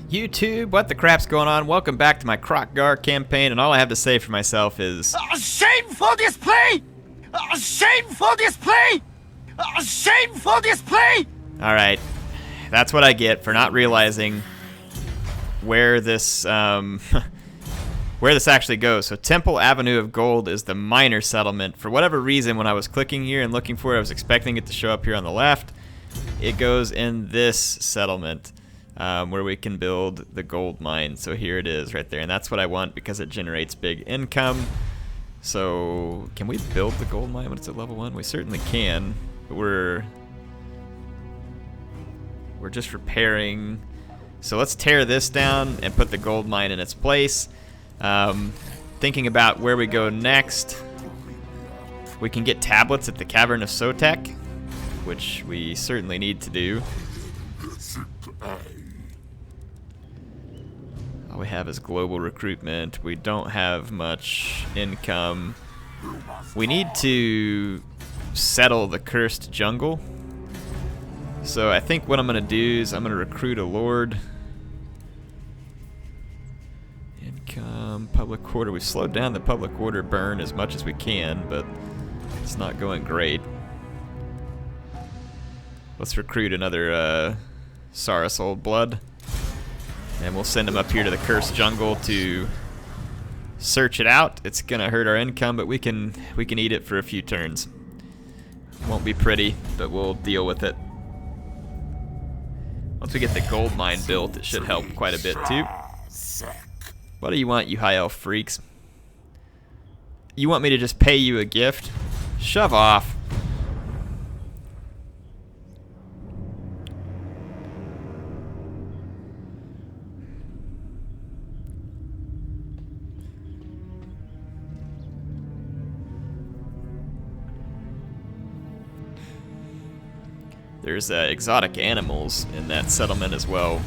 YouTube, what the crap's going on? Welcome back to my Kroq Gar campaign, and all I have to say for myself is... Shameful display! Shameful display! Shameful display! Alright, that's what I get for not realizing where this, where this actually goes. So Temple Avenue of Gold is the miner settlement. For whatever reason, when I was clicking here and looking for it, I was expecting it to show up here on the left. It goes in this settlement. Where we can build the gold mine. So here it is right there, and that's what I want because it generates big income. So can we build the gold mine when it's at level 1? We certainly can, but we're just repairing. So let's tear this down and put the gold mine in its place. Thinking about where we go next, we can get tablets at the Cavern of Sotek, which we certainly need to do. All we have is global recruitment. We don't have much income. We need to settle the cursed jungle. So I think what I'm going to do is I'm going to recruit a lord. Income, public order. We've slowed down the public order burn as much as we can, but it's not going great. Let's recruit another Saurus Old Blood. And we'll send him up here to the cursed jungle to search it out. It's gonna hurt our income, but we can eat it for a few turns. Won't be pretty, but we'll deal with it. Once we get the gold mine built, it should help quite a bit too. What do you want, you high elf freaks? You want me to just pay you a gift? Shove off. There's exotic animals in that settlement as well.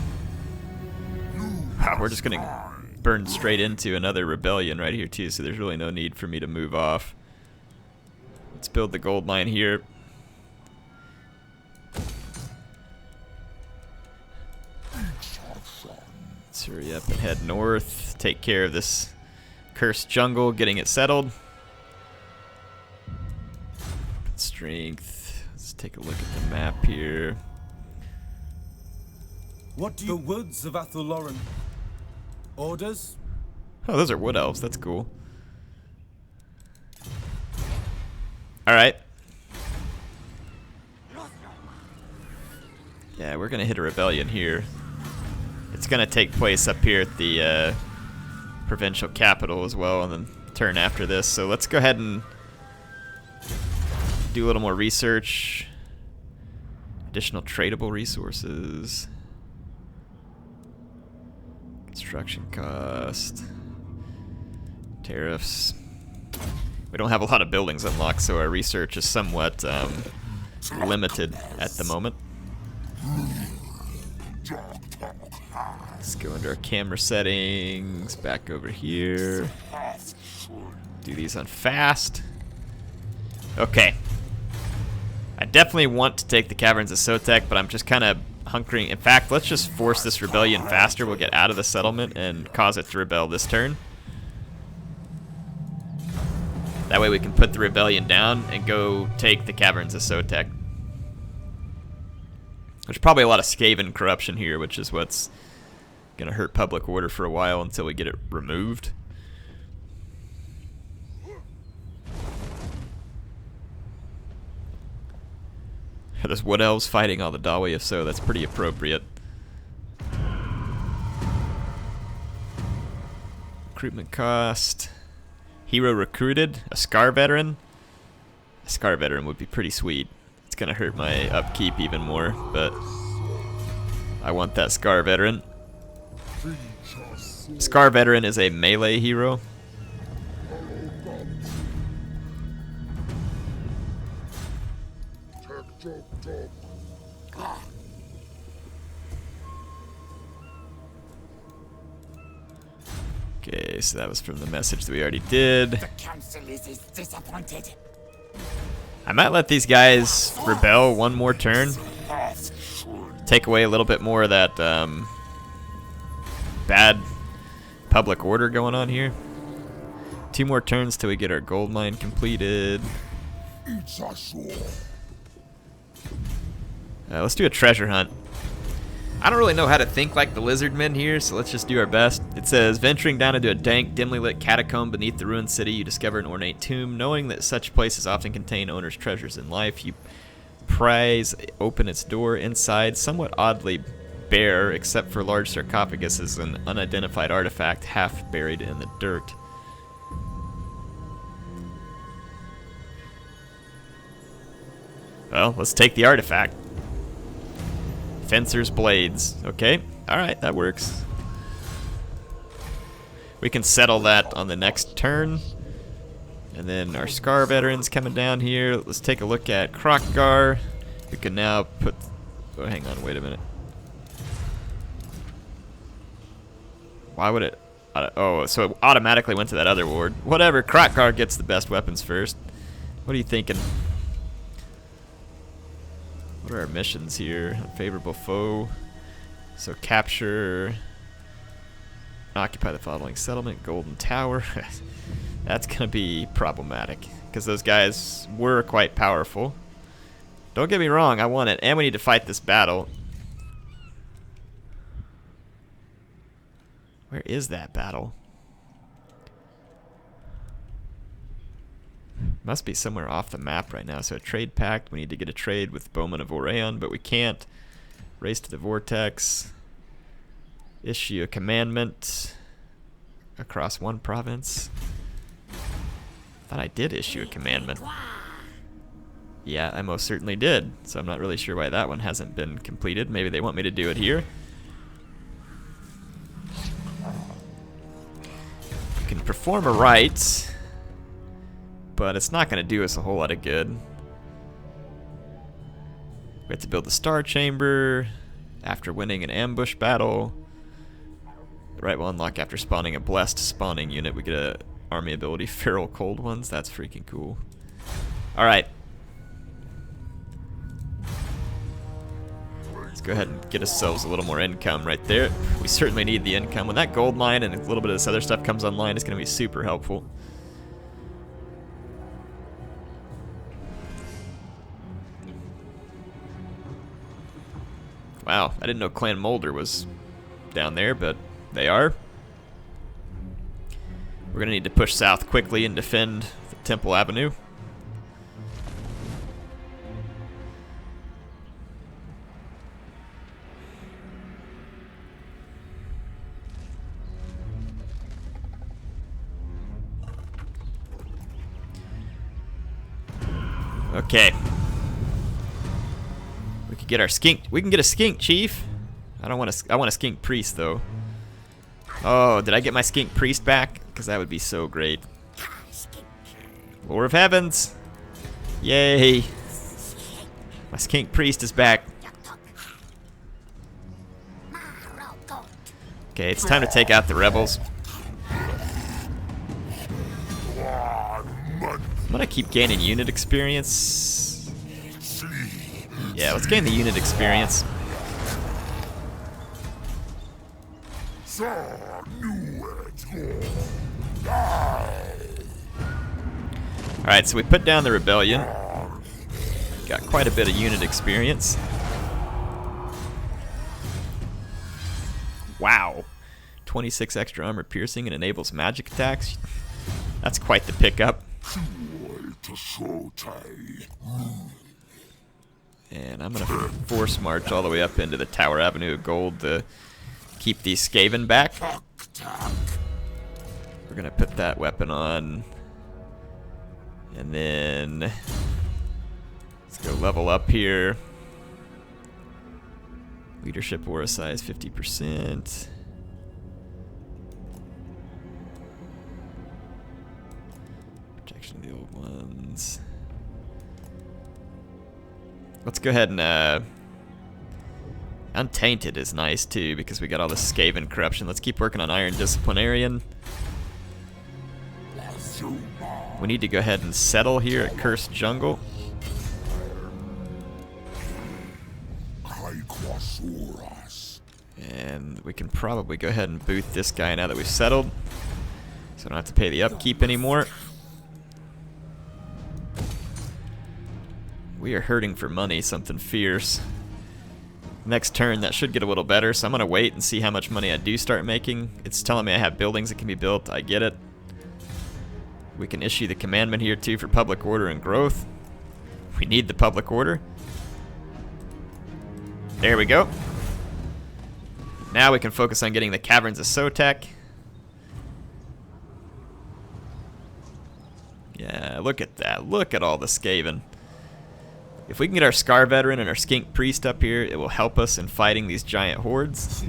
Wow, we're just gonna burn straight into another rebellion right here too, so there's really no need for me to move off. Let's build the gold mine here. Let's hurry up and head north, take care of this cursed jungle, getting it settled. Strength. Let's take a look at the map here. What do you... The woods of Athelloren. Orders? Oh, those are wood elves. That's cool. Alright. Yeah, we're gonna hit a rebellion here. It's gonna take place up here at the provincial capital as well, and then turn after this. So let's go ahead and do a little more research. Additional tradable resources. Construction cost. Tariffs. We don't have a lot of buildings unlocked, so our research is somewhat limited at the moment. Let's go into our camera settings. Back over here. Do these on fast. Okay. I definitely want to take the Caverns of Sotek, but I'm just kind of hunkering. In fact, let's just force this rebellion faster. We'll get out of the settlement and cause it to rebel this turn. That way we can put the rebellion down and go take the Caverns of Sotek. There's probably a lot of Skaven corruption here, which is what's going to hurt public order for a while until we get it removed. There's wood elves fighting all the Dawi, if so, that's pretty appropriate. Recruitment cost. Hero recruited. A Scar veteran. A Scar veteran would be pretty sweet. It's gonna hurt my upkeep even more, but I want that Scar veteran. Scar veteran is a melee hero. Okay, so that was from the message that we already did. The council is disappointed. I might let these guys rebel one more turn. Take away a little bit more of that bad public order going on here. 2 more turns till we get our gold mine completed. Let's do a treasure hunt. I don't really know how to think like the Lizardmen here, so let's just do our best. It says, venturing down into a dank, dimly lit catacomb beneath the ruined city, you discover an ornate tomb. Knowing that such places often contain owners' treasures in life, you prise open its door. Inside, somewhat oddly bare, except for a large sarcophagus, is an unidentified artifact half buried in the dirt. Well, let's take the artifact. Fencer's blades. Okay, alright, that works. We can settle that on the next turn. And then our Scar veterans coming down here. Let's take a look at Kroq Gar. We can now put... Oh, hang on, wait a minute. Why would it... Oh, so it automatically went to that other ward. Whatever, Kroq Gar gets the best weapons first. What are you thinking? What are our missions here? Unfavorable foe. So capture, occupy the following settlement, Golden Tower. That's gonna be problematic because those guys were quite powerful. Don't get me wrong, I want it, and we need to fight this battle. Where is that battle? Must be somewhere off the map right now. So a trade pact. We need to get a trade with Bowman of Orion, but we can't. Race to the vortex. Issue a commandment across one province. Thought I did issue a commandment. Yeah, I most certainly did. So I'm not really sure why that one hasn't been completed. Maybe they want me to do it here. We can perform a rite, but it's not going to do us a whole lot of good. We have to build the Star Chamber after winning an ambush battle. The rite will unlock after spawning a blessed spawning unit. We get a army ability, Feral Cold Ones. That's freaking cool. Alright. Let's go ahead and get ourselves a little more income right there. We certainly need the income. When that gold mine and a little bit of this other stuff comes online, it's going to be super helpful. Wow, I didn't know Clan Molder was down there, but they are. We're going to need to push south quickly and defend the Temple Avenue. Okay. We could get our skink. We can get a skink, Chief. I want a skink priest though. Oh, did I get my skink priest back? Because that would be so great. War of Heavens. Yay. My skink priest is back. Okay, it's time to take out the rebels. I'm gonna keep gaining unit experience. Yeah, let's gain the unit experience. Alright, so we put down the rebellion. Got quite a bit of unit experience. Wow. 26 extra armor piercing and enables magic attacks. That's quite the pickup. And I'm going to force march all the way up into the Tower Avenue of Gold to keep these Skaven back. We're going to put that weapon on. And then let's go level up here. Leadership aura size 50%. Protection of the old ones. Let's go ahead and Untainted is nice too because we got all the Skaven corruption. Let's keep working on Iron Disciplinarian. We need to go ahead and settle here at Cursed Jungle. And And we can probably go ahead and booth this guy now that we've settled. So I don't have to pay the upkeep anymore. We are hurting for money, something fierce. Next turn, that should get a little better, so I'm going to wait and see how much money I do start making. It's telling me I have buildings that can be built. I get it. We can issue the commandment here, too, for public order and growth. We need the public order. There we go. Now we can focus on getting the Caverns of Sotek. Yeah, look at that. Look at all the Skaven. If we can get our Scar Veteran and our Skink Priest up here, it will help us in fighting these giant hordes.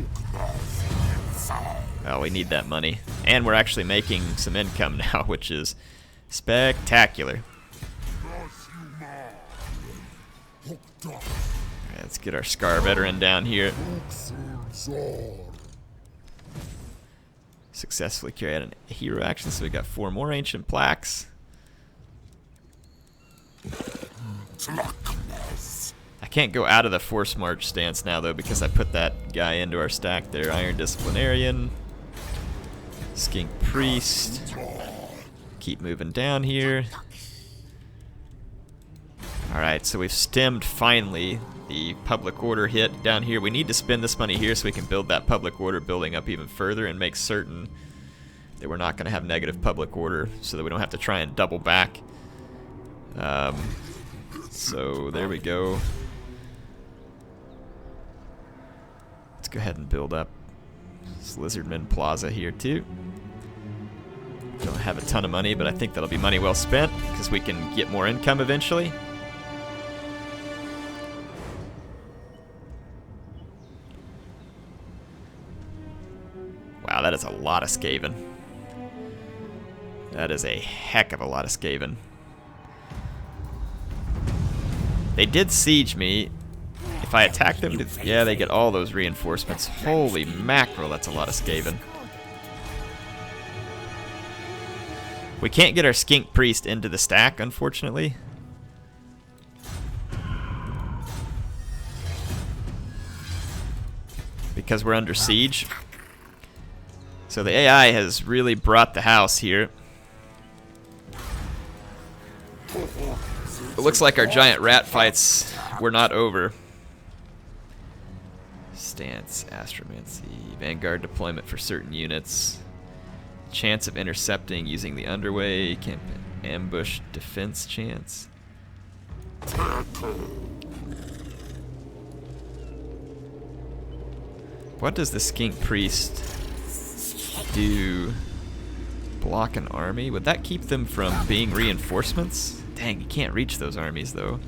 Oh, we need that money. And we're actually making some income now, which is spectacular. Alright, let's get our Scar Veteran down here. Successfully carry out a hero action, so we got 4 more ancient plaques. I can't go out of the force march stance now though because I put that guy into our stack there. Iron Disciplinarian, Skink Priest. Keep moving down here. Alright, so we've stemmed finally the public order hit down here. We need to spend this money here so we can build that public order building up even further and make certain that we're not going to have negative public order so that we don't have to try and double back. So there we go. Let's go ahead and build up this Lizardmen Plaza here too. Don't have a ton of money, but I think that'll be money well spent because we can get more income eventually. Wow, that is a lot of Skaven. That is a heck of a lot of Skaven. They did siege me. If I attack them, yeah, they get all those reinforcements. Holy mackerel, that's a lot of Skaven. We can't get our Skink Priest into the stack, unfortunately. Because we're under siege. So the AI has really brought the house here. It looks like our giant rat fights were not over. Stance, Astromancy, Vanguard deployment for certain units. Chance of intercepting using the underway, camp ambush defense chance. What does the Skink Priest do? Block an army? Would that keep them from being reinforcements? Dang, you can't reach those armies though.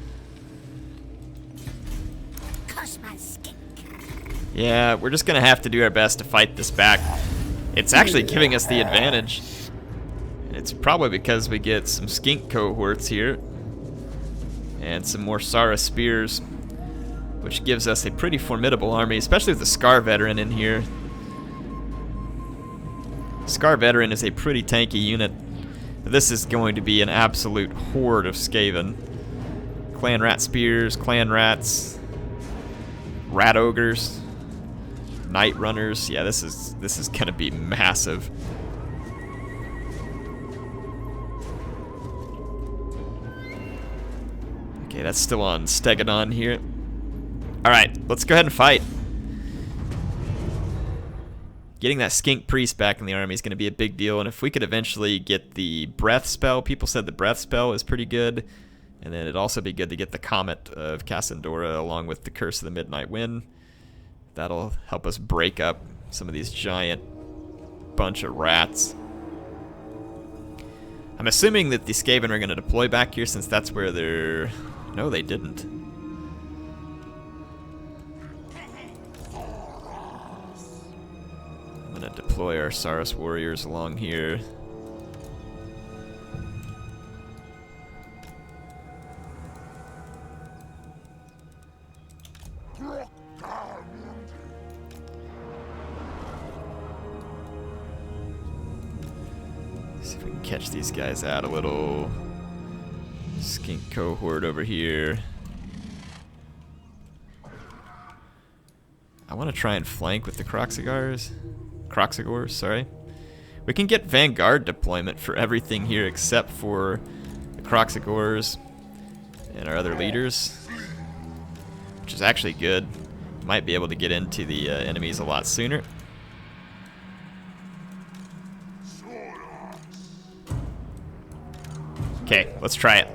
Yeah, we're just gonna have to do our best to fight this back. It's actually giving us the advantage. It's probably because we get some skink cohorts here and some more Sara spears, which gives us a pretty formidable army, especially with the Scar Veteran in here. Scar Veteran is a pretty tanky unit. This is going to be an absolute horde of Skaven. Clan Rat Spears, Clan Rats, Rat Ogres, Night Runners. Yeah, this is gonna be massive. Okay, that's still on Stegodon here. Alright, let's go ahead and fight. Getting that Skink Priest back in the army is going to be a big deal, and if we could eventually get the Breath spell, people said the Breath spell is pretty good, and then it'd also be good to get the Comet of Cassandora along with the Curse of the Midnight Wind. That'll help us break up some of these giant bunch of rats. I'm assuming that the Skaven are going to deploy back here since that's where they're... No, they didn't. I'm going to deploy our Saurus warriors along here. See if we can catch these guys out a little. Skink cohort over here. I want to try and flank with the Kroq Gars, sorry. We can get Vanguard deployment for everything here except for the Kroq Gars and our other leaders, which is actually good. Might be able to get into the enemies a lot sooner. Okay, let's try it.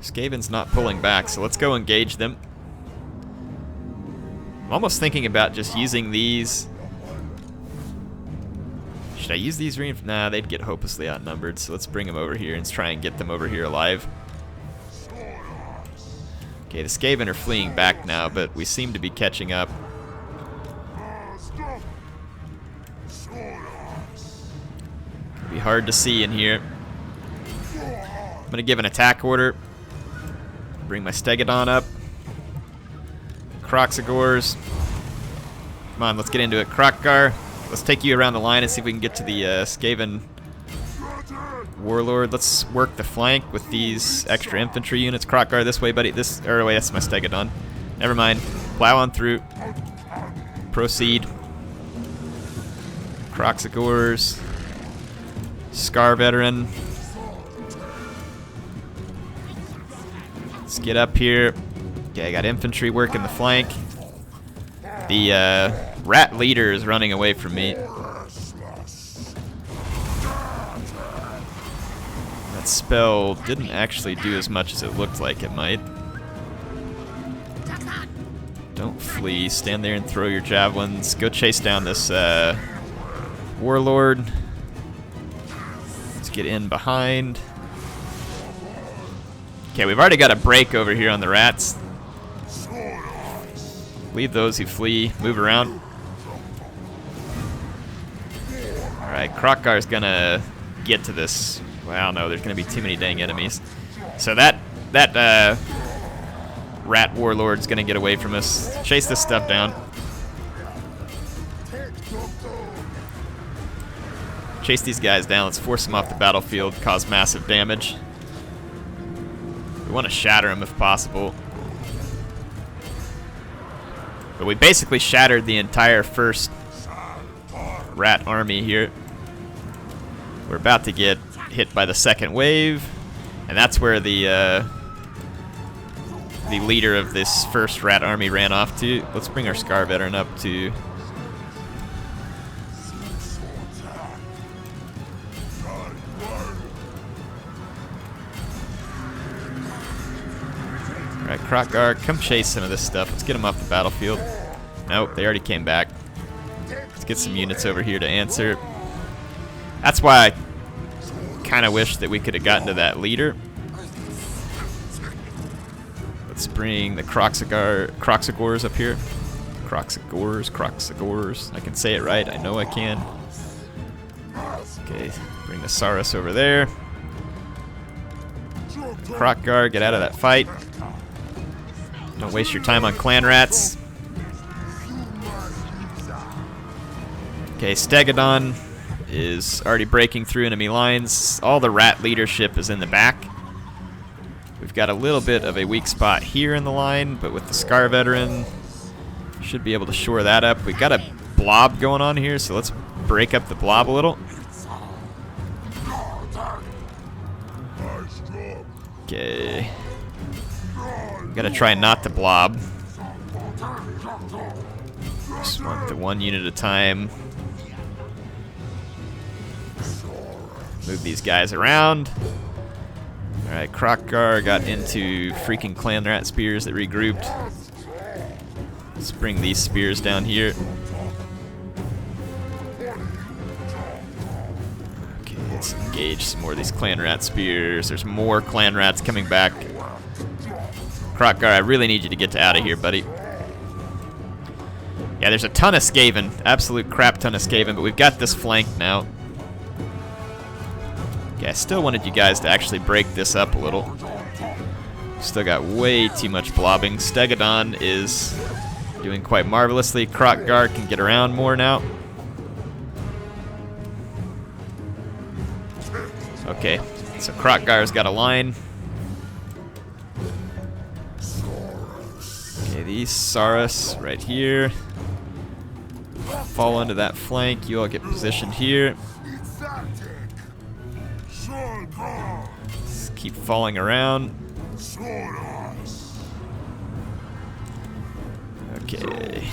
Skaven's not pulling back, so let's go engage them. I'm almost thinking about just using these. Should I use these Nah, they'd get hopelessly outnumbered, so let's bring them over here and try and get them over here alive. Okay, the Skaven are fleeing back now, but we seem to be catching up. It'll be hard to see in here. I'm gonna give an attack order. Bring my Stegodon up. Kroq Gars. Come on, let's get into it. Kroq Gar. Let's take you around the line and see if we can get to the Skaven Warlord. Let's work the flank with these extra infantry units. Kroq Gar, this way, buddy. Or wait, that's my Stegodon. Never mind. Plow on through. Proceed. Kroq Gars. Scar Veteran. Let's get up here. Okay, I got infantry working the flank. The rat leader is running away from me. That spell didn't actually do as much as it looked like it might. Don't flee. Stand there and throw your javelins. Go chase down this warlord. Let's get in behind. Okay, we've already got a break over here on the rats. Leave those who flee. Move around. Alright, Kroq Gar's gonna get to this. Wow, no, there's gonna be too many dang enemies. So that rat warlord's gonna get away from us. Chase this stuff down. Chase these guys down. Let's force them off the battlefield, cause massive damage. We want to shatter them if possible. But we basically shattered the entire first rat army here. We're about to get hit by the second wave, and that's where the leader of this first rat army ran off to. Let's bring our Scar Veteran up to. Alright, Kroq Gar, come chase some of this stuff. Let's get them off the battlefield. Nope, they already came back. Let's get some units over here to answer. That's why I kind of wish that we could have gotten to that leader. Let's bring the Kroq Gars up here. Kroq Gars. I can say it right. I know I can. Okay, bring the Saurus over there. Kroq Gar, get out of that fight. Don't waste your time on clan rats. Okay, Stegodon is already breaking through enemy lines. All the rat leadership is in the back. We've got a little bit of a weak spot here in the line, but with the Scar Veteran, should be able to shore that up. We've got a blob going on here, so let's break up the blob a little. Okay. Gotta try not to blob. Just want the one unit at a time. Move these guys around. Alright, Kroq Gar got into freaking clan rat spears that regrouped. Let's bring these spears down here. Okay, let's engage some more of these clan rat spears. There's more clan rats coming back. Kroq Gar, I really need you to get out of here, buddy. Yeah, there's a ton of Skaven. Absolute crap ton of Skaven, but we've got this flank now. Yeah, I still wanted you guys to actually break this up a little. Still got way too much blobbing. Stegodon is doing quite marvelously. Kroq Gar can get around more now. Okay, so Kroq Gar's got a line. Okay, these Saurus right here. Fall into that flank. You all get positioned here. Just keep falling around. Okay.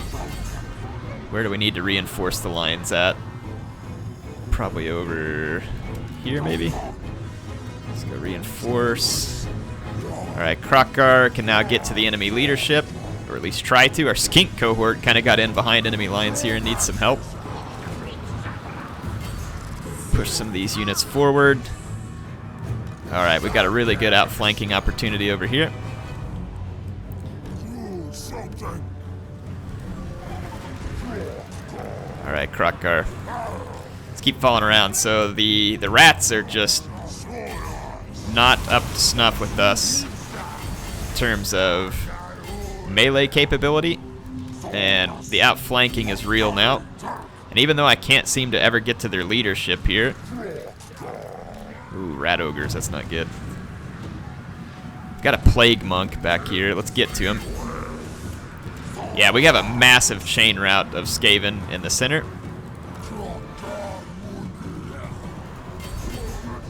Where do we need to reinforce the lines at? Probably over here, maybe? Let's go reinforce. Alright, Kroq Gar can now get to the enemy leadership, or at least try to. Our skink cohort kind of got in behind enemy lines here and needs some help. Push some of these units forward. Alright, we got a really good outflanking opportunity over here. Alright, Kroq Gar. Let's keep falling around. So the rats are just not up to snuff with us in terms of melee capability, and the outflanking is real now. And even though I can't seem to ever get to their leadership here. Ooh, rat ogres, that's not good. Got a plague monk back here. Let's get to him. Yeah, we have a massive chain route of Skaven in the center.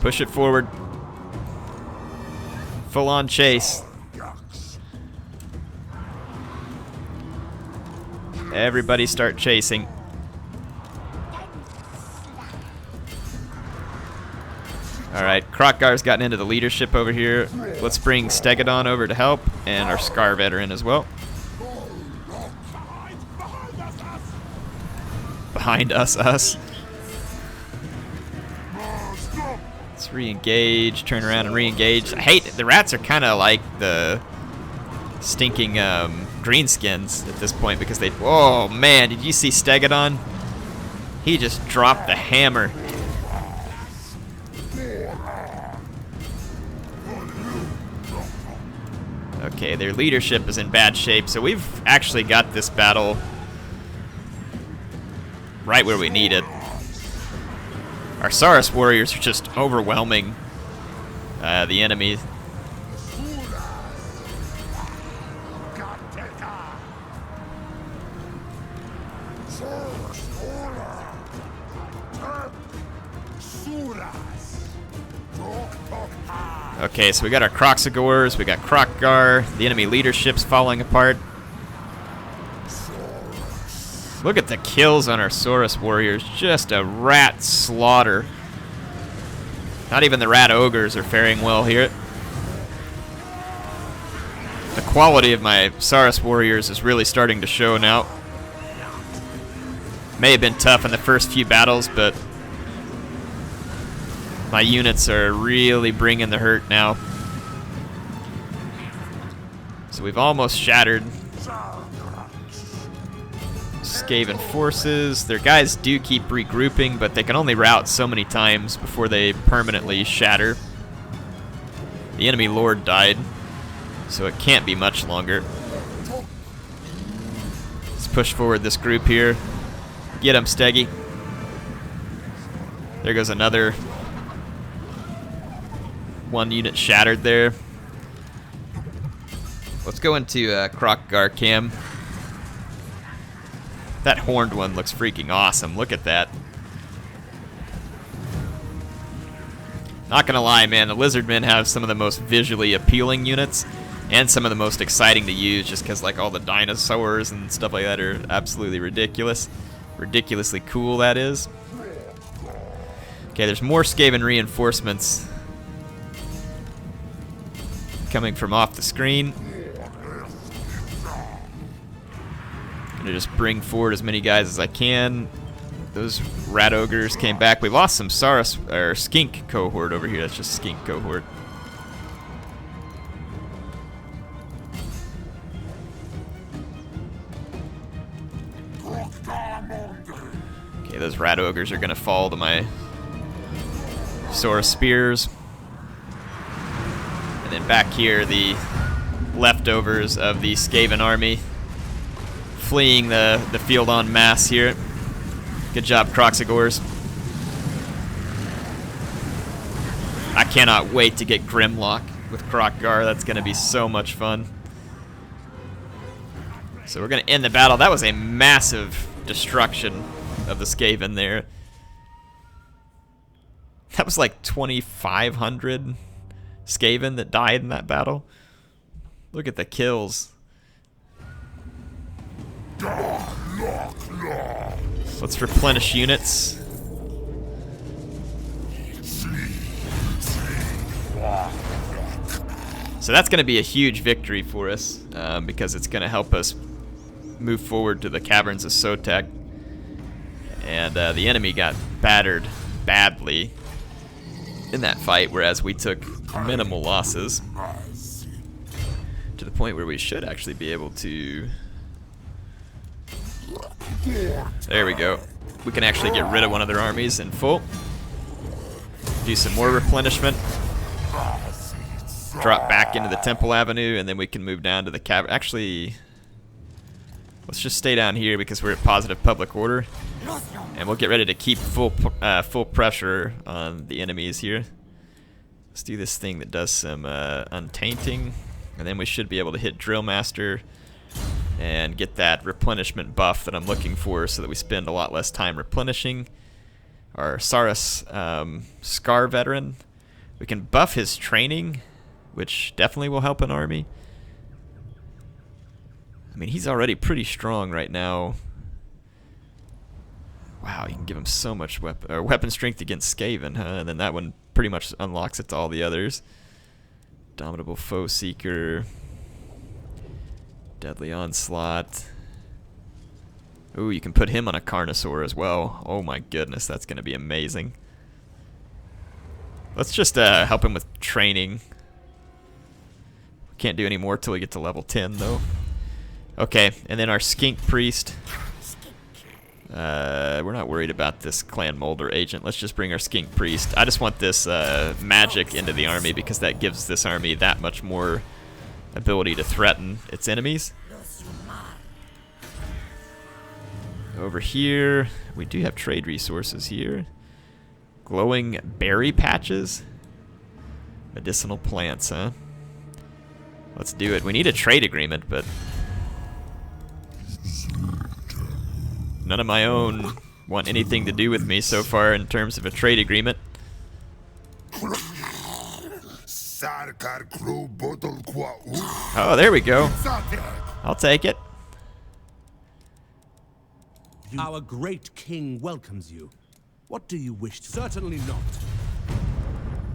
Push it forward. Full on chase. Everybody start chasing. Alright, Kroq Gar's gotten into the leadership over here. Let's bring Stegadon over to help, and our Scar veteran as well. Behind us. Let's re-engage, turn around and re-engage. I hate it. The rats are kind of like the stinking greenskins at this point because they... Oh man, did you see Stegadon? He just dropped the hammer. Okay, their leadership is in bad shape, so we've actually got this battle right where we need it. Our Saurus warriors are just overwhelming the enemy. Okay, so we got our Kroxagors, we got Kroq Gar, the enemy leadership's falling apart. Look at the kills on our Saurus warriors, just a rat slaughter. Not even the rat ogres are faring well here. The quality of my Saurus warriors is really starting to show now. May have been tough in the first few battles, but my units are really bringing the hurt now. So we've almost shattered Skaven forces. Their guys do keep regrouping, but they can only rout so many times before they permanently shatter. The enemy lord died, so it can't be much longer. Let's push forward this group here. Get him, Steggy. There goes another one unit shattered there. Let's go into Kroq Gar cam. That horned one looks freaking awesome. Look at that. Not gonna lie, man, the Lizardmen have some of the most visually appealing units and some of the most exciting to use just because like all the dinosaurs and stuff like that are absolutely ridiculous. Ridiculously cool, that is. Okay, there's more Skaven reinforcements coming from off the screen. Gonna just bring forward as many guys as I can. Those rat ogres came back. We lost some Saurus or skink cohort over here. That's just skink cohort. Okay, those rat ogres are gonna fall to my Saurus spears. And then back here, the leftovers of the Skaven army fleeing the field en masse here. Good job, Kroxagors. I cannot wait to get Grimlock with Kroq Gar. That's going to be so much fun. So we're going to end the battle. That was a massive destruction of the Skaven there. That was like 2,500 Skaven that died in that battle. Look at the kills. Let's replenish units. So that's going to be a huge victory for us because it's going to help us move forward to the Caverns of Sotek. And the enemy got battered badly in that fight, whereas we took minimal losses to the point where we should actually be able to... There we go. We can actually get rid of one of their armies in full. Do some more replenishment. Drop back into the Temple Avenue, and then we can move down to the cavern. Actually, let's just stay down here because we're at positive public order. And we'll get ready to keep full pressure on the enemies here. Let's do this thing that does some untainting. And then we should be able to hit Drill Master and get that replenishment buff that I'm looking for so that we spend a lot less time replenishing. Our Saurus Scar Veteran. We can buff his training, which definitely will help an army. I mean, he's already pretty strong right now. Wow, you can give him so much weapon strength against Skaven, huh? And then that one pretty much unlocks it to all the others. Dominable Foe Seeker. Deadly Onslaught. Ooh, you can put him on a Carnosaur as well. Oh my goodness, that's going to be amazing. Let's just help him with training. Can't do any more till we get to level 10, though. Okay, and then our Skink Priest. We're not worried about this Clan Molder agent. Let's just bring our Skink Priest. I just want this magic into the army because that gives this army that much more ability to threaten its enemies. Over here, we do have trade resources here. Glowing berry patches. Medicinal plants, huh? Let's do it. We need a trade agreement, but none of my own want anything to do with me so far in terms of a trade agreement. Oh, there we go. I'll take it. Our great king welcomes you. What do you wish to? Certainly not.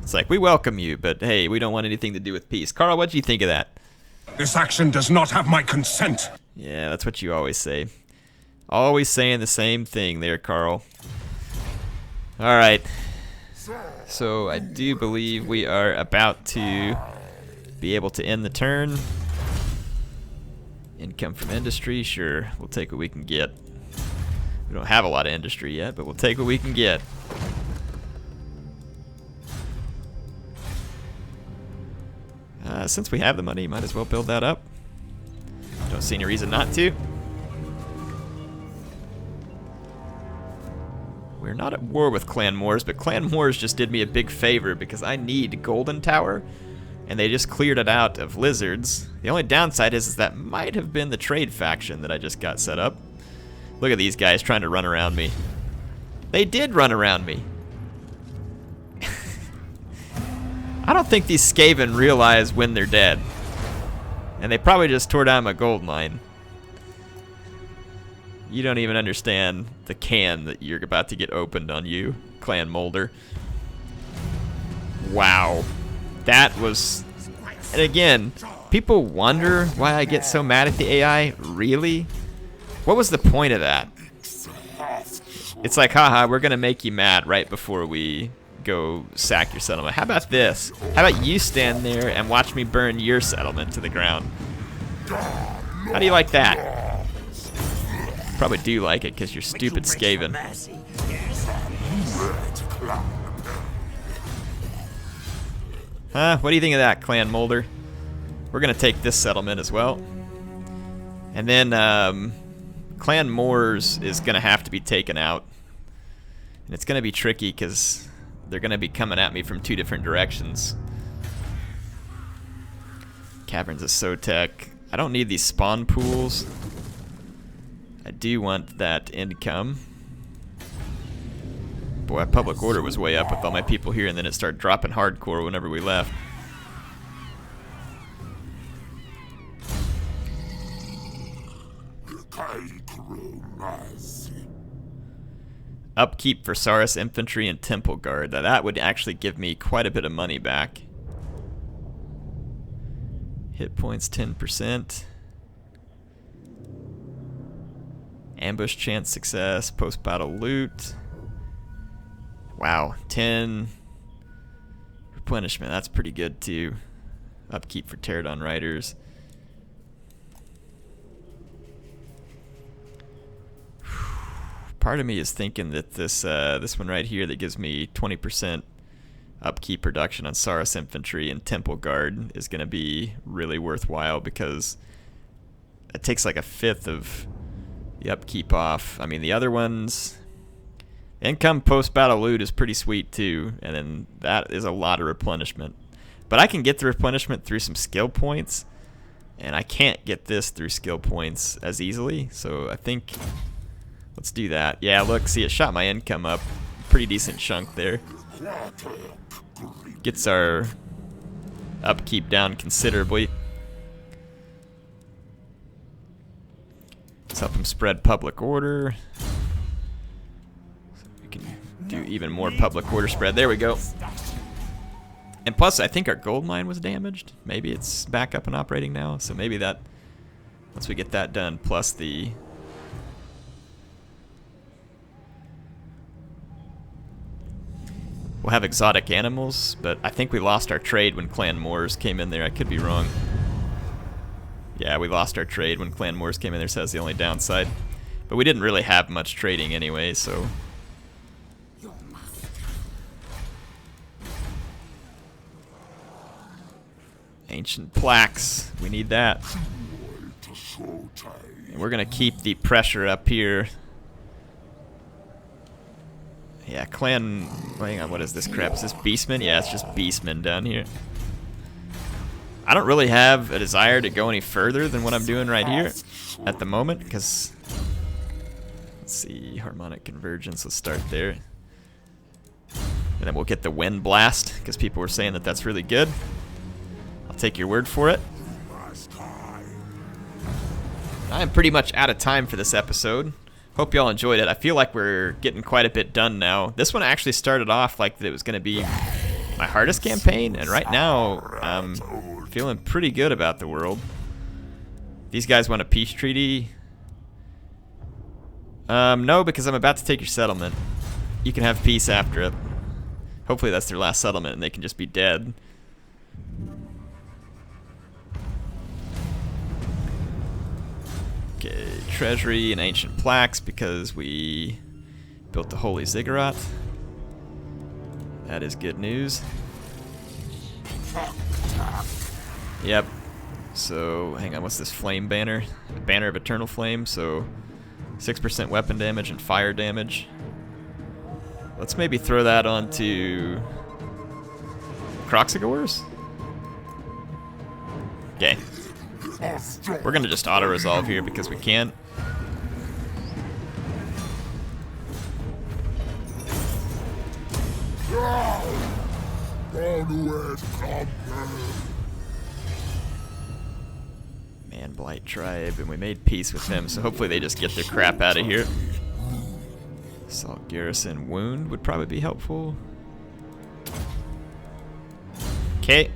It's like, we welcome you, but hey, we don't want anything to do with peace. Carl, what do you think of that? This action does not have my consent. Yeah, that's what you always say. Always saying the same thing there, Carl. Alright. So, I do believe we are about to be able to end the turn. Income from industry, sure. We'll take what we can get. We don't have a lot of industry yet, but we'll take what we can get. Since we have the money, might as well build that up. Don't see any reason not to. We're not at war with Clan Moors, but Clan Moors just did me a big favor because I need Golden Tower, and they just cleared it out of lizards. The only downside is that might have been the trade faction that I just got set up. Look at these guys trying to run around me. They did run around me. I don't think these Skaven realize when they're dead. And they probably just tore down my gold mine. You don't even understand the can that you're about to get opened on you, Clan Molder. Wow. That was... And again, people wonder why I get so mad at the AI. Really? What was the point of that? It's like, haha, we're going to make you mad right before we go sack your settlement. How about this? How about you stand there and watch me burn your settlement to the ground? How do you like that? Probably do like it because you're stupid Skaven. Huh? What do you think of that, Clan Molder? We're going to take this settlement as well. And then Clan Moors is going to have to be taken out. And it's going to be tricky because they're going to be coming at me from two different directions. Caverns of Sotek. I don't need these spawn pools. I do want that income. Boy, public order was way up with all my people here, and then it started dropping hardcore whenever we left. Upkeep for Saurus Infantry and Temple Guard. Now that would actually give me quite a bit of money back. Hit points 10%. Ambush chance success. Post-battle loot. Wow, 10 replenishment. That's pretty good too. Upkeep for Pterodon Riders. Part of me is thinking that this one right here that gives me 20% upkeep reduction on Saurus Infantry and Temple Guard is going to be really worthwhile, because it takes like a fifth of the upkeep off. I mean, the other ones, income post-battle loot is pretty sweet too, and then that is a lot of replenishment. But I can get the replenishment through some skill points, and I can't get this through skill points as easily, so I think let's do that. Yeah, look, see, it shot my income up. Pretty decent chunk there. Gets our upkeep down considerably. Let's help him spread public order. So we can do even more public order spread. There we go. And plus, I think our gold mine was damaged. Maybe it's back up and operating now. So maybe that, once we get that done, plus the... We'll have exotic animals, but I think we lost our trade when Clan Moors came in there. I could be wrong. Yeah, we lost our trade when Clan Moors came in there, so that's the only downside. But we didn't really have much trading anyway, so... Ancient plaques. We need that. And we're going to keep the pressure up here. Yeah, Clan... Hang on, what is this crap? Is this Beastmen? Yeah, it's just Beastmen down here. I don't really have a desire to go any further than what I'm doing right here at the moment, because... Let's see, harmonic convergence, let's start there. And then we'll get the wind blast, because people were saying that that's really good. I'll take your word for it. I am pretty much out of time for this episode. Hope y'all enjoyed it. I feel like we're getting quite a bit done now. This one actually started off like it was going to be my hardest campaign, and right now I'm feeling pretty good about the world. These guys want a peace treaty. No, because I'm about to take your settlement. You can have peace after it. Hopefully that's their last settlement and they can just be dead. Okay, treasury and ancient plaques because we built the holy ziggurat. That is good news. Yep. So, hang on, what's this flame banner? Banner of eternal flame, so 6% weapon damage and fire damage. Let's maybe throw that onto Kroq Gar's. Okay. We're gonna just auto-resolve here because we can. Man, Blight Tribe, and we made peace with them, so hopefully they just get their crap out of here. Assault Garrison Wound would probably be helpful. Okay.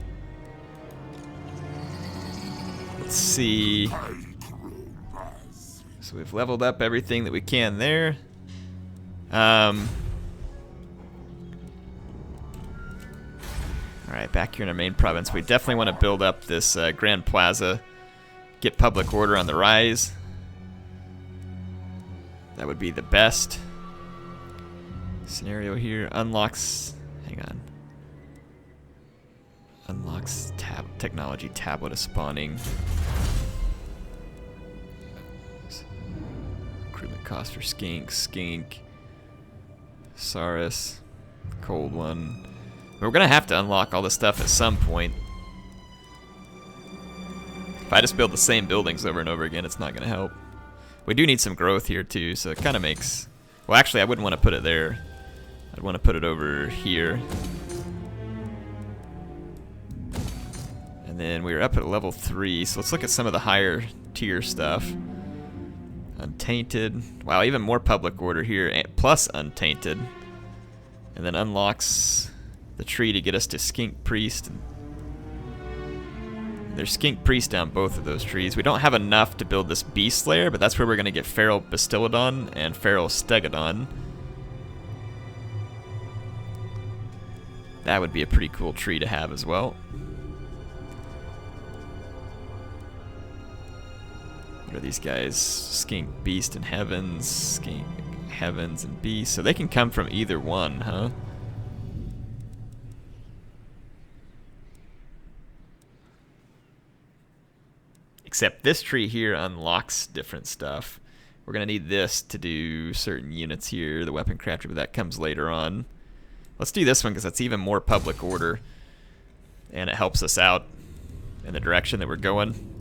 Let's see. So we've leveled up everything that we can there. Alright, back here in our main province, we definitely want to build up this Grand Plaza. Get public order on the rise. That would be the best scenario here. Unlocks, hang on. Unlocks technology tablet of spawning. Recruitment cost for Skink. Saurus. Cold one. We're gonna have to unlock all this stuff at some point. If I just build the same buildings over and over again, it's not gonna help. We do need some growth here too, so it kind of makes... Well, actually, I wouldn't want to put it there. I'd want to put it over here. And then we were up at level 3, so let's look at some of the higher tier stuff. Untainted. Wow, even more public order here, plus Untainted. And then unlocks the tree to get us to Skink Priest. There's Skink Priest down both of those trees. We don't have enough to build this Beast Slayer, but that's where we're going to get Feral Bastillodon and Feral Stegodon. That would be a pretty cool tree to have as well. What are these guys? Skink Beast and Heavens, Skink Heavens and Beast. So they can come from either one, huh? Except this tree here unlocks different stuff. We're going to need this to do certain units here. The weapon crafter, but that comes later on. Let's do this one because that's even more public order. And it helps us out in the direction that we're going.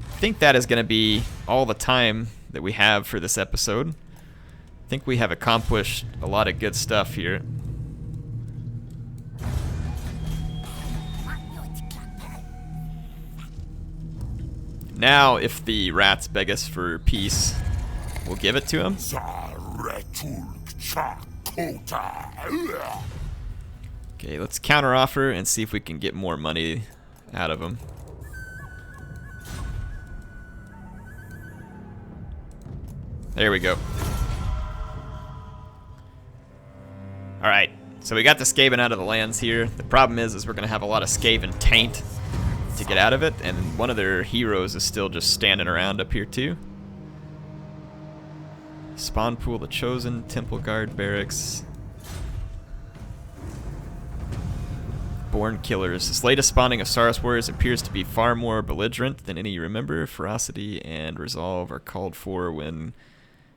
I think that is going to be all the time that we have for this episode. I think we have accomplished a lot of good stuff here. Now, if the rats beg us for peace, we'll give it to them. Okay, let's counteroffer and see if we can get more money out of them. There we go. Alright, so we got the Skaven out of the lands here. The problem is we're going to have a lot of Skaven taint to get out of it, and one of their heroes is still just standing around up here too. Spawn Pool, the Chosen, Temple Guard Barracks. Born Killers. This latest spawning of Saurus Warriors appears to be far more belligerent than any you remember. Ferocity and resolve are called for when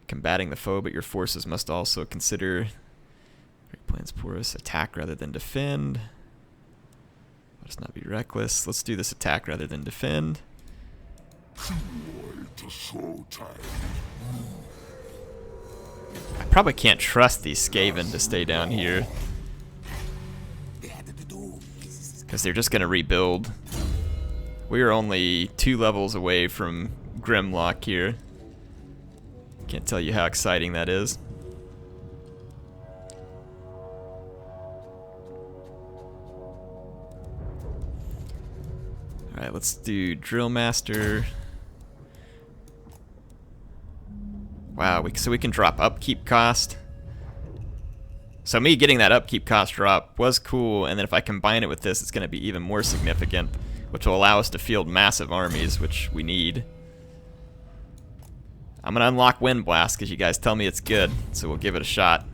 combating the foe, but your forces must also consider Great Plans Porous, attack rather than defend. Let's not be reckless. Let's do this attack rather than defend. I probably can't trust these Skaven to stay down here, because they're just going to rebuild. We are only 2 levels away from Grimlock here. Can't tell you how exciting that is. Alright, let's do Drill Master. Wow, so we can drop upkeep cost. So me getting that upkeep cost drop was cool, and then if I combine it with this, it's going to be even more significant, which will allow us to field massive armies, which we need. I'm going to unlock Wind Blast because you guys tell me it's good, so we'll give it a shot.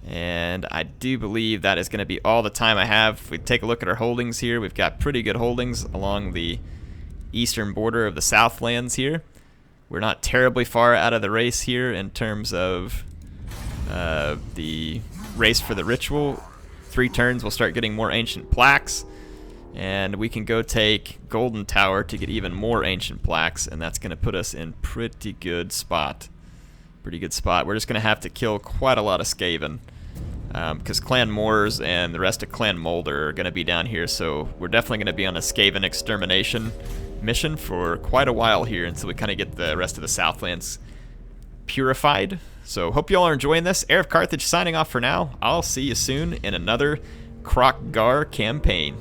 And I do believe that is going to be all the time I have. If we take a look at our holdings here, we've got pretty good holdings along the eastern border of the Southlands here. We're not terribly far out of the race here in terms of the race for the ritual. 3 turns, we'll start getting more ancient plaques. And we can go take Golden Tower to get even more ancient plaques, and that's going to put us in pretty good spot. Pretty good spot. We're just going to have to kill quite a lot of Skaven, because Clan Moors and the rest of Clan Molder are going to be down here, so we're definitely going to be on a Skaven extermination mission for quite a while here until we kind of get the rest of the Southlands purified. So hope you all are enjoying this. HeirofCarthage signing off for now. I'll see you soon in another Kroq Gar campaign.